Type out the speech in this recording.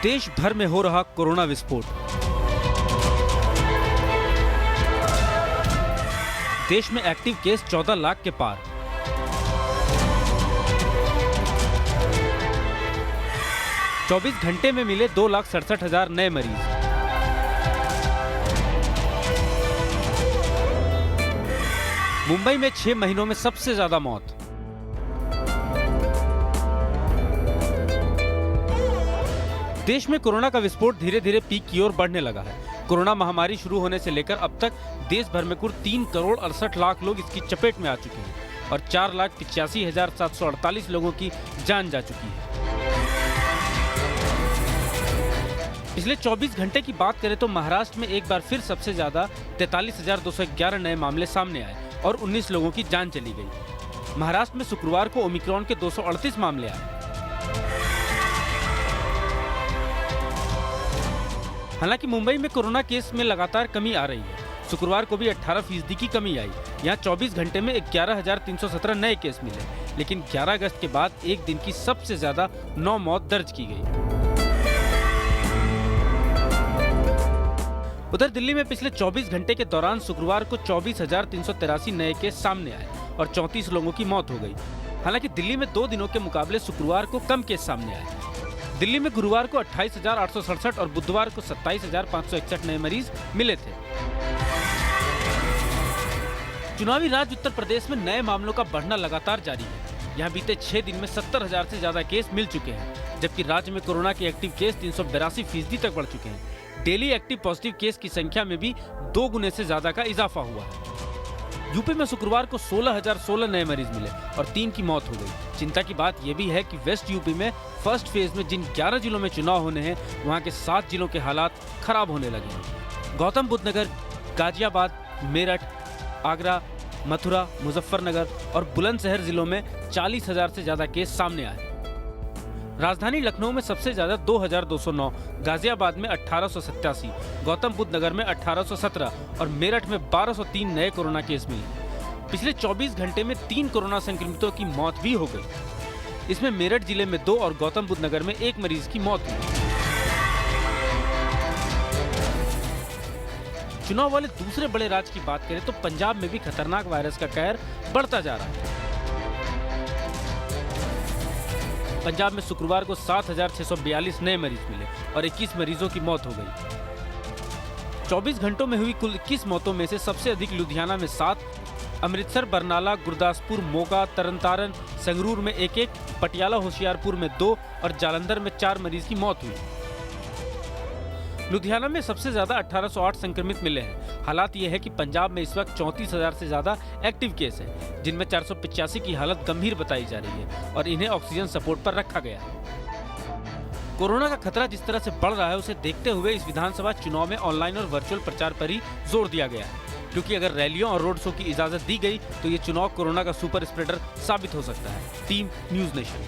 देश भर में हो रहा कोरोना विस्फोट। देश में एक्टिव केस 14 लाख के पार। चौबीस घंटे में मिले 2,67,000 नए मरीज। मुंबई में 6 महीनों में सबसे ज्यादा मौत। देश में कोरोना का विस्फोट धीरे धीरे पीक की ओर बढ़ने लगा है। कोरोना महामारी शुरू होने से लेकर अब तक देश भर में कुल 3,68,00,000 लोग इसकी चपेट में आ चुके हैं और 4,85,748 लोगों की जान जा चुकी है। पिछले 24 घंटे की बात करें तो महाराष्ट्र में एक बार फिर सबसे ज्यादा 43,211 नए मामले सामने आए और 19 लोगों की जान चली गई। महाराष्ट्र में शुक्रवार को ओमिक्रॉन के 238 मामले आए। हालांकि मुंबई में कोरोना केस में लगातार कमी आ रही है। शुक्रवार को भी 18% की कमी आई। यहाँ 24 घंटे में 11,317 नए केस मिले, लेकिन 11 अगस्त के बाद एक दिन की सबसे ज्यादा 9 मौत दर्ज की गई। उधर दिल्ली में पिछले 24 घंटे के दौरान शुक्रवार को 24,383 नए केस सामने आए और 34 लोगों की मौत हो गई। हालांकि दिल्ली में 2 दिनों के मुकाबले शुक्रवार को कम केस सामने आए। दिल्ली में गुरुवार को 28,867 और बुधवार को 27,561 नए मरीज मिले थे। चुनावी राज्य उत्तर प्रदेश में नए मामलों का बढ़ना लगातार जारी है। यहाँ बीते 6 दिन में 70,000 से ज्यादा केस मिल चुके हैं, जबकि राज्य में कोरोना के एक्टिव केस 382% तक बढ़ चुके हैं। डेली एक्टिव पॉजिटिव केस की संख्या में भी 2 गुने से ज्यादा का इजाफा हुआ है। यूपी में शुक्रवार को 16,016 नए मरीज मिले और 3 की मौत हो गई। चिंता की बात यह भी है कि वेस्ट यूपी में फर्स्ट फेज में जिन 11 जिलों में चुनाव होने हैं, वहां के 7 जिलों के हालात खराब होने लगे हैं। गौतम बुद्ध नगर, गाजियाबाद, मेरठ, आगरा, मथुरा, मुजफ्फरनगर और बुलंदशहर जिलों में 40,000 से ज्यादा केस सामने आए। राजधानी लखनऊ में सबसे ज्यादा 2,209, गाजियाबाद में 1,887, गौतम बुद्ध नगर में 1,817 और मेरठ में 1,203 नए कोरोना केस मिले। पिछले 24 घंटे में 3 कोरोना संक्रमितों की मौत भी हो गई। इसमें मेरठ जिले में 2 और गौतम बुद्ध नगर में 1 मरीज की मौत हुई। चुनाव वाले दूसरे बड़े राज्य की बात करें तो पंजाब में भी खतरनाक वायरस का कहर बढ़ता जा रहा है। पंजाब में शुक्रवार को 7,642 नए मरीज मिले और 21 मरीजों की मौत हो गई। 24 घंटों में हुई कुल 21 मौतों में से सबसे अधिक लुधियाना में 7, अमृतसर, बरनाला, गुरदासपुर, मोगा, तरनतारन, संगरूर में 1-1, पटियाला, होशियारपुर में 2 और जालंधर में 4 मरीज की मौत हुई। लुधियाना में सबसे ज्यादा 1,808 संक्रमित मिले हैं। हालात ये है कि पंजाब में इस वक्त 34,000 से ज्यादा एक्टिव केस हैं, जिनमें 485 की हालत गंभीर बताई जा रही है और इन्हें ऑक्सीजन सपोर्ट पर रखा गया है। कोरोना का खतरा जिस तरह से बढ़ रहा है, उसे देखते हुए इस विधानसभा चुनाव में ऑनलाइन और वर्चुअल प्रचार पर ही जोर दिया गया है, क्योंकि अगर रैलियों और रोड शो की इजाजत दी गई तो ये चुनाव कोरोना का सुपर स्प्रेडर साबित हो सकता है। Team news nation.